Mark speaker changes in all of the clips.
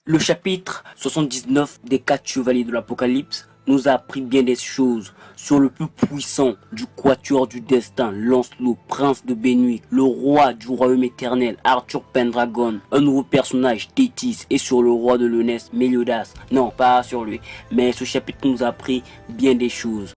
Speaker 1: Le chapitre 79 des 4 chevaliers de l'Apocalypse nous a appris bien des choses sur le plus puissant du quatuor du destin, Lancelot, prince de Benwick, le roi du royaume éternel, Arthur Pendragon, un nouveau personnage, Thétis, et sur le roi de Lyonesse, Méliodas. Non, pas sur lui, mais ce chapitre nous a appris bien des choses.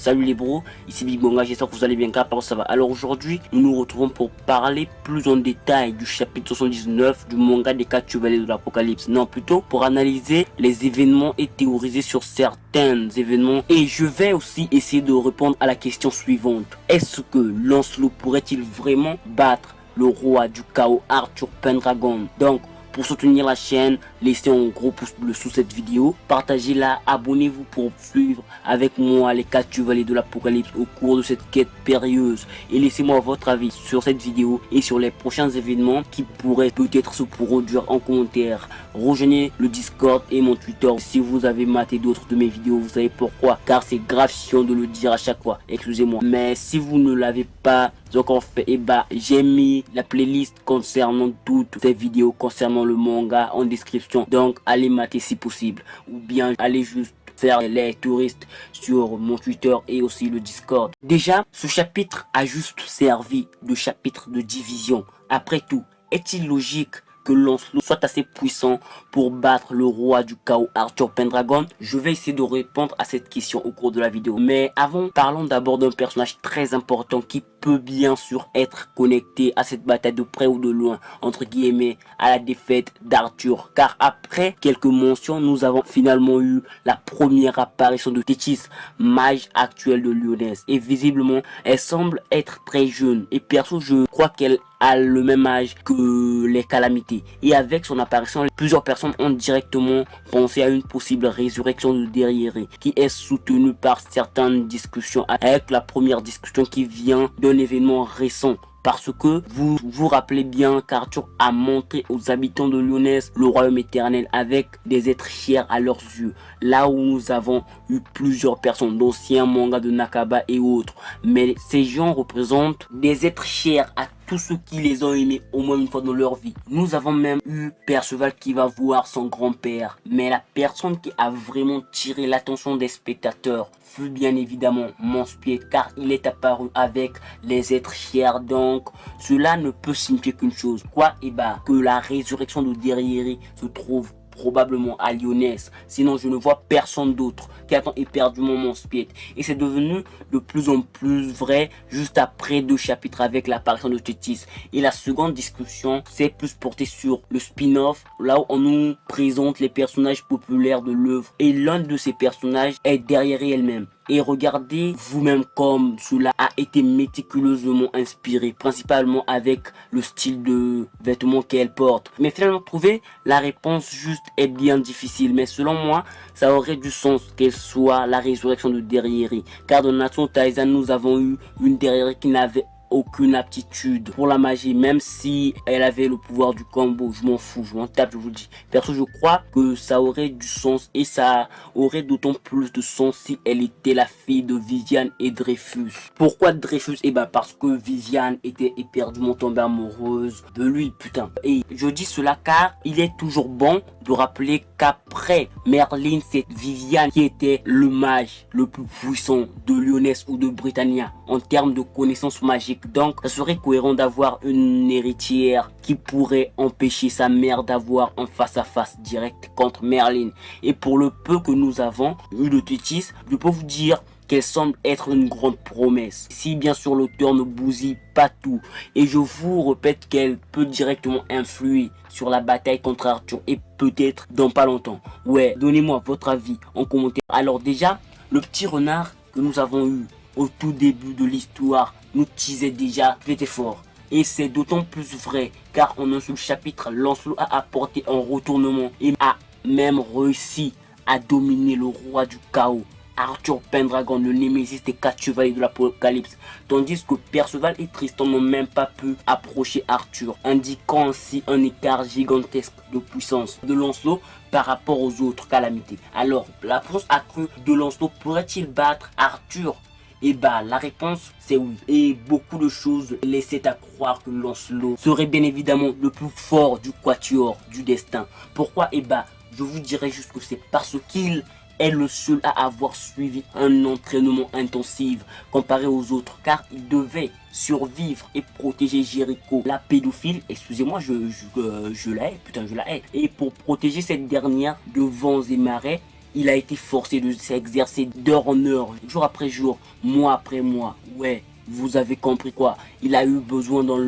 Speaker 1: Salut les bros, ici Big Bonga, j'espère que vous allez bien, car ça va. Alors aujourd'hui, nous nous retrouvons pour parler plus en détail du chapitre 79 du manga des 4 chevaliers de l'Apocalypse. Non, plutôt pour analyser les événements et théoriser sur certains événements. Et je vais aussi essayer de répondre à la question suivante. Est-ce que Lancelot pourrait-il vraiment battre le roi du chaos, Arthur Pendragon? Donc, pour soutenir la chaîne, laissez un gros pouce bleu sous cette vidéo, partagez-la, abonnez-vous pour suivre avec moi les 4 chevaliers de l'Apocalypse au cours de cette quête périlleuse, et laissez-moi votre avis sur cette vidéo et sur les prochains événements qui pourraient peut-être se produire en commentaire. Rejoignez le Discord et mon Twitter si vous avez maté d'autres de mes vidéos, vous savez pourquoi, car c'est grave chiant de le dire à chaque fois, excusez-moi. Mais si vous ne l'avez pas encore fait, et bah j'ai mis la playlist concernant toutes ces vidéos concernant le manga en description, donc allez mater si possible, ou bien allez juste faire les touristes sur mon Twitter et aussi le Discord. Déjà, ce chapitre a juste servi de chapitre de division. Après tout, est-il logique que Lancelot soit assez puissant pour battre le roi du chaos, Arthur Pendragon? Je vais essayer de répondre à cette question au cours de la vidéo. Mais avant, parlons d'abord d'un personnage très important qui peut bien sûr être connecté à cette bataille de près ou de loin, entre guillemets, à la défaite d'Arthur. Car après quelques mentions, nous avons finalement eu la première apparition de Thétis, mage actuelle de Lyonesse. Et visiblement, elle semble être très jeune. Et perso, je crois qu'elle a le même âge que les calamités. Et avec son apparition, plusieurs personnes ont directement pensé à une possible résurrection de Derriéré, qui est soutenue par certaines discussions, avec la première discussion qui vient d'un événement récent. Parce que vous vous rappelez bien qu'Arthur a montré aux habitants de Lyonesse le royaume éternel avec des êtres chers à leurs yeux. Là où nous avons eu plusieurs personnes, d'anciens mangas de Nakaba et autres. Mais ces gens représentent des êtres chers à tous ceux qui les ont aimés au moins une fois dans leur vie. Nous avons même eu Perceval qui va voir son grand-père. Mais la personne qui a vraiment tiré l'attention des spectateurs fut bien évidemment Monspeed, car il est apparu avec les êtres chers. Donc cela ne peut signifier qu'une chose, quoi, et bah que la résurrection de Derriéré se trouve probablement à Lyonesse. Sinon je ne vois personne d'autre qui attend éperdument Monspeed. Et c'est devenu de plus en plus vrai juste après 2 chapitres avec l'apparition de Thétis. Et la seconde discussion s'est plus portée sur le spin-off, là où on nous présente les personnages populaires de l'œuvre. Et l'un de ces personnages est Derriéré elle-même. Et regardez vous-même comme cela a été méticuleusement inspiré, principalement avec le style de vêtements qu'elle porte. Mais finalement, trouver la réponse juste est bien difficile. Mais selon moi, ça aurait du sens qu'elle soit la résurrection de Derriéré. Car dans Natsu no Taizan, nous avons eu une Derriéré qui n'avait aucune aptitude pour la magie, même si elle avait le pouvoir du combo. Je m'en fous, je m'en tape, je vous dis. Perso, je crois que ça aurait du sens, et ça aurait d'autant plus de sens si elle était la fille de Viviane et Dreyfus. Pourquoi Dreyfus? Et bah parce que Viviane était éperdument tombée amoureuse de lui, putain. Et je dis cela car il est toujours bon de rappeler qu'après Merlin, c'est Viviane qui était le mage le plus puissant de Lyonesse ou de Britannia en termes de connaissances magiques. Donc ça serait cohérent d'avoir une héritière qui pourrait empêcher sa mère d'avoir un face-à-face direct contre Merlin. Et pour le peu que nous avons eu de Thétis, je peux vous dire qu'elle semble être une grande promesse, si bien sûr l'auteur ne bousille pas tout. Et je vous répète qu'elle peut directement influer sur la bataille contre Arthur, et peut-être dans pas longtemps. Ouais, donnez-moi votre avis en commentaire. Alors déjà, le petit renard que nous avons eu au tout début de l'histoire nous teasait déjà qu'il était fort. Et c'est d'autant plus vrai car en un seul chapitre, Lancelot a apporté un retournement et a même réussi à dominer le roi du chaos, Arthur Pendragon, le némésis des 4 chevaliers de l'Apocalypse, tandis que Perceval et Tristan n'ont même pas pu approcher Arthur, indiquant ainsi un écart gigantesque de puissance de Lancelot par rapport aux autres calamités. Alors, la réponse accrue de Lancelot pourrait-il battre Arthur? Et bah la réponse c'est oui. Et beaucoup de choses laissaient à croire que Lancelot serait bien évidemment le plus fort du quatuor du destin. Pourquoi? Et bah je vous dirais juste que c'est parce qu'il est le seul à avoir suivi un entraînement intensif comparé aux autres, car il devait survivre et protéger Jéricho, la pédophile, excusez-moi, je la hais, putain je la hais. Et pour protéger cette dernière de vents et marais, il a été forcé de s'exercer d'heure en heure, jour après jour, mois après mois. Ouais, vous avez compris quoi. Il a eu besoin dans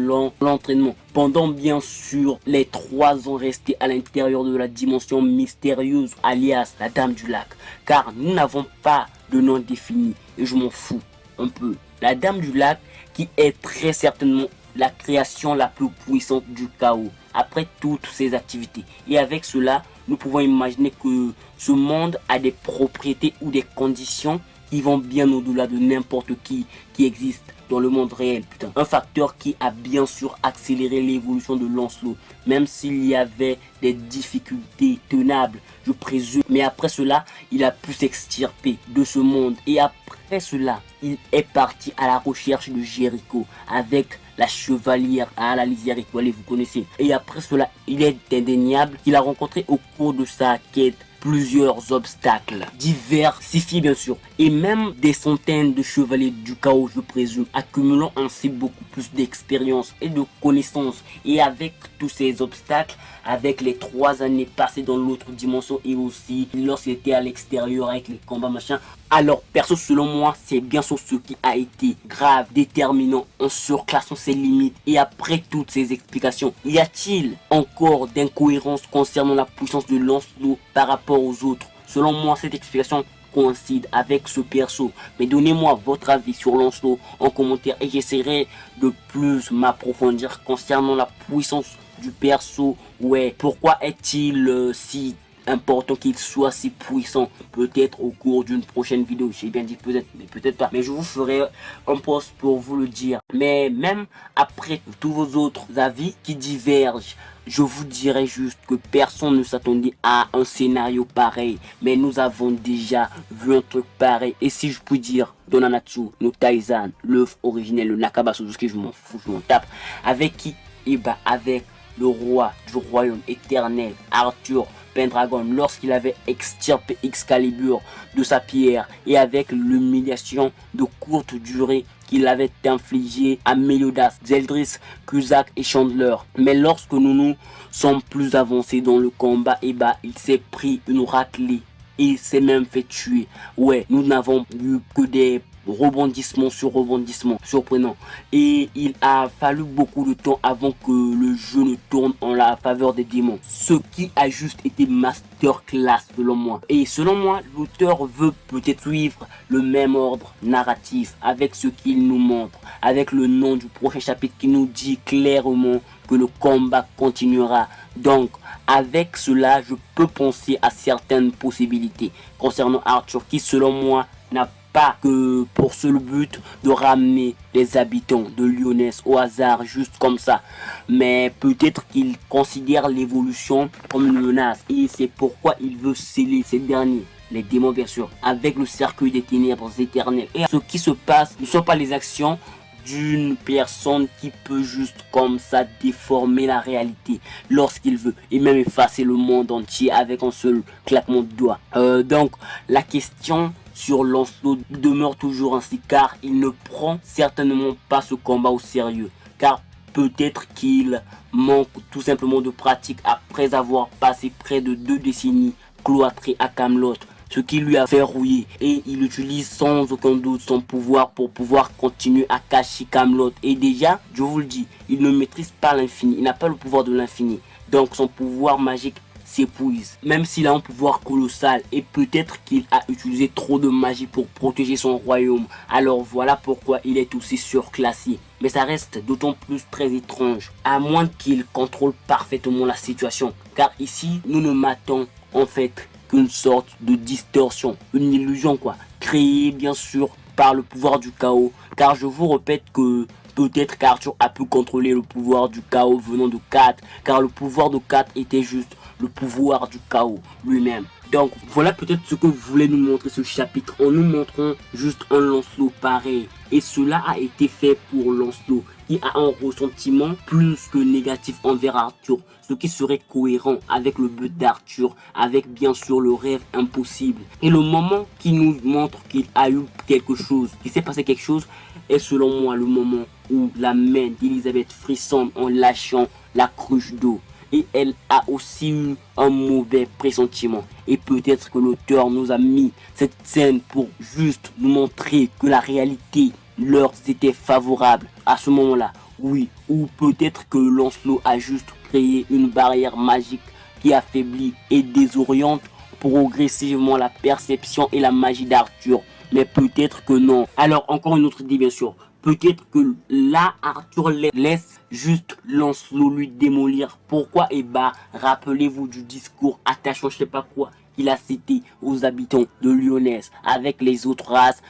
Speaker 1: l'entraînement. Pendant bien sûr les 3 ans restés à l'intérieur de la dimension mystérieuse, alias la Dame du Lac. Car nous n'avons pas de nom défini. Et je m'en fous un peu. La Dame du Lac qui est très certainement la création la plus puissante du chaos après toutes ses activités. Et avec cela, nous pouvons imaginer que ce monde a des propriétés ou des conditions qui vont bien au-delà de n'importe qui existe dans le monde réel. Putain. Un facteur qui a bien sûr accéléré l'évolution de Lancelot, même s'il y avait des difficultés tenables, je présume. Mais après cela, il a pu s'extirper de ce monde. Et après cela, il est parti à la recherche de Jéricho avec la chevalière à la lisière étoilée, vous connaissez. Et après cela, il est indéniable qu'il a rencontré au cours de sa quête plusieurs obstacles, diversifiés bien sûr, et même des centaines de chevaliers du chaos, je présume, accumulant ainsi beaucoup plus d'expérience et de connaissances. Et avec tous ces obstacles, avec les 3 années passées dans l'autre dimension et aussi lorsqu'il était à l'extérieur avec les combats machin, alors perso selon moi c'est bien sûr ce qui a été grave, déterminant en surclassant ses limites. Et après toutes ces explications, y a-t-il encore d'incohérences concernant la puissance de Lancelot par rapport aux autres? Selon moi cette explication coïncide avec ce perso, mais donnez-moi votre avis sur Lancelot en commentaire et j'essaierai de plus m'approfondir concernant la puissance du perso. Ouais, pourquoi est-il si important qu'il soit si puissant? Peut-être au cours d'une prochaine vidéo, j'ai bien dit peut-être, mais peut-être pas, mais je vous ferai un post pour vous le dire. Mais même après tous vos autres avis qui divergent, je vous dirais juste que personne ne s'attendait à un scénario pareil, mais nous avons déjà vu un truc pareil. Et si je puis dire, dans Nanatsu no Taizan, l'œuvre originelle, le Nakaba Suzuki, je m'en fous, je m'en tape. Avec qui? Et bah avec le roi du royaume éternel, Arthur Pendragon, lorsqu'il avait extirpé Excalibur de sa pierre, et avec l'humiliation de courte durée qu'il avait infligé à Meliodas, Zeldris, Cusack et Chandler. Mais lorsque nous sommes plus avancés dans le combat, et bah il s'est pris une raclée et il s'est même fait tuer. Ouais, nous n'avons eu que des rebondissement sur rebondissement surprenant, et il a fallu beaucoup de temps avant que le jeu ne tourne en la faveur des démons, ce qui a juste été masterclass selon moi. Et selon moi, l'auteur veut peut-être suivre le même ordre narratif avec ce qu'il nous montre, avec le nom du prochain chapitre qui nous dit clairement que le combat continuera. Donc avec cela, je peux penser à certaines possibilités concernant Arthur, qui selon moi n'a pas que pour seul but de ramener les habitants de Lyonesse au hasard juste comme ça, mais peut-être qu'il considère l'évolution comme une menace et c'est pourquoi il veut sceller ces derniers, les démons bien sûr, avec le cercueil des ténèbres éternelles. Et ce qui se passe ne sont pas les actions d'une personne qui peut juste comme ça déformer la réalité lorsqu'il veut et même effacer le monde entier avec un seul claquement de doigts. Donc la question sur Lancelot demeure toujours ainsi, car il ne prend certainement pas ce combat au sérieux, car peut-être qu'il manque tout simplement de pratique après avoir passé près de 2 décennies cloîtré à Camelot, ce qui lui a fait rouiller, et il utilise sans aucun doute son pouvoir pour pouvoir continuer à cacher Camelot. Et déjà, je vous le dis, il ne maîtrise pas l'infini, il n'a pas le pouvoir de l'infini, donc son pouvoir magique s'épuise, même s'il a un pouvoir colossal, et peut-être qu'il a utilisé trop de magie pour protéger son royaume. Alors voilà pourquoi il est aussi surclassé. mais ça reste d'autant plus très étrange, à moins qu'il contrôle parfaitement la situation. Car ici, nous ne matons en fait qu'une sorte de distorsion, une illusion quoi, créée bien sûr par le pouvoir du chaos. Car je vous répète que peut-être qu'Arthur a pu contrôler le pouvoir du chaos venant de Kat, car le pouvoir de Kat était juste le pouvoir du chaos lui-même. Donc voilà peut-être ce que voulait nous montrer ce chapitre en nous montrant juste un Lancelot pareil. Et cela a été fait pour Lancelot qui a un ressentiment plus que négatif envers Arthur, ce qui serait cohérent avec le but d'Arthur, avec bien sûr le rêve impossible. Et le moment qui nous montre qu'il a eu quelque chose, qu'il s'est passé quelque chose, est selon moi le moment où la main d'Elisabeth frissonne en lâchant la cruche d'eau. Et elle a aussi eu un mauvais pressentiment. Et peut-être que l'auteur nous a mis cette scène pour juste nous montrer que la réalité leur était favorable à ce moment-là. Oui, ou peut-être que Lancelot a juste créé une barrière magique qui affaiblit et désoriente progressivement la perception et la magie d'Arthur. Mais peut-être que non. Alors encore une autre idée bien sûr. Peut-être que là, Arthur laisse juste Lancelot lui démolir. Pourquoi? Et bah, rappelez-vous du discours attachant, je sais pas quoi, qu'il a cité aux habitants de Lyonnaise, avec les autres races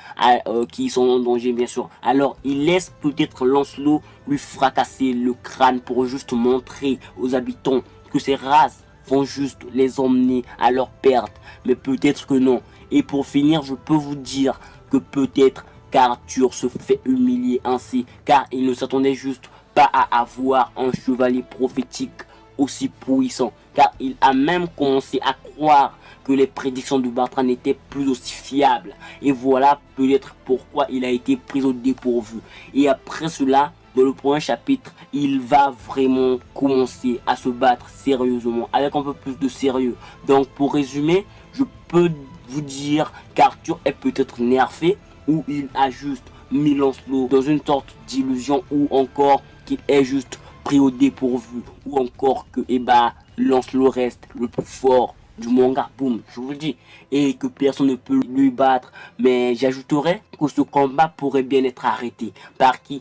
Speaker 1: qui sont en danger, bien sûr. Alors, il laisse peut-être Lancelot lui fracasser le crâne pour juste montrer aux habitants que ces races vont juste les emmener à leur perte. Mais peut-être que non. Et pour finir, je peux vous dire que peut-être qu'Arthur se fait humilier ainsi, car il ne s'attendait juste pas à avoir un chevalier prophétique aussi puissant, car il a même commencé à croire que les prédictions de Bartra n'étaient plus aussi fiables. Et voilà peut-être pourquoi il a été pris au dépourvu. Et après cela, dans le prochain chapitre, il va vraiment commencer à se battre sérieusement, avec un peu plus de sérieux. Donc pour résumer, je peux vous dire qu'Arthur est peut-être nerfé, ou il a juste mis Lancelot dans une sorte d'illusion, ou encore qu'il est juste pris au dépourvu, ou encore que Lancelot reste le plus fort du manga, boum, je vous le dis, et que personne ne peut lui battre. Mais j'ajouterais que ce combat pourrait bien être arrêté par qui?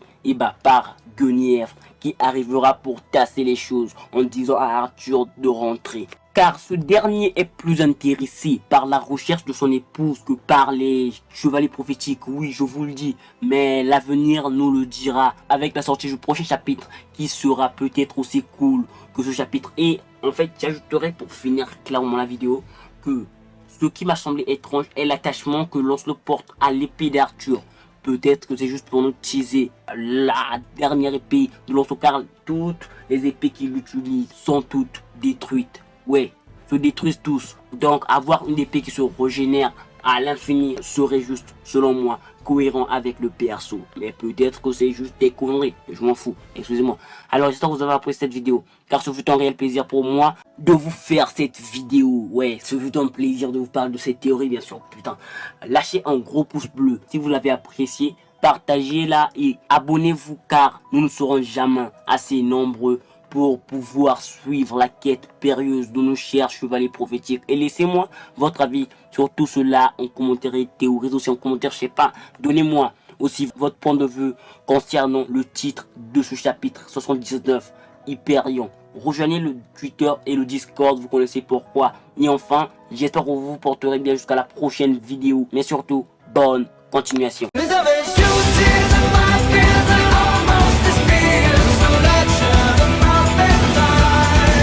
Speaker 1: Par Guenièvre, qui arrivera pour tasser les choses en disant à Arthur de rentrer. Car ce dernier est plus intéressé par la recherche de son épouse que par les chevaliers prophétiques. Oui, je vous le dis, mais l'avenir nous le dira avec la sortie du prochain chapitre qui sera peut-être aussi cool que ce chapitre. Et en fait, j'ajouterai pour finir clairement la vidéo que ce qui m'a semblé étrange est l'attachement que Lancelot porte à l'épée d'Arthur. Peut-être que c'est juste pour nous teaser la dernière épée de Lancelot, car toutes les épées qu'il utilise sont toutes détruites. Ouais, se détruisent tous. Donc avoir une épée qui se régénère à l'infini serait juste, selon moi, cohérent avec le perso. Mais peut-être que c'est juste des conneries. Je m'en fous, excusez-moi. Alors j'espère que vous avez apprécié cette vidéo, car ce fut un réel plaisir pour moi de vous faire cette vidéo. Ouais, ce fut un plaisir de vous parler de cette théorie, bien sûr. Putain, lâchez un gros pouce bleu si vous l'avez apprécié. Partagez-la et abonnez-vous, car nous ne serons jamais assez nombreux pour pouvoir suivre la quête périlleuse de nos chers chevaliers prophétiques. Et laissez-moi votre avis sur tout cela en commentaire, et théorise aussi en commentaire, je sais pas. Donnez-moi aussi votre point de vue concernant le titre de ce chapitre 79, Hyperion. Rejoignez le Twitter et le Discord, vous connaissez pourquoi. Et enfin, j'espère que vous vous porterez bien jusqu'à la prochaine vidéo. Mais surtout, bonne continuation.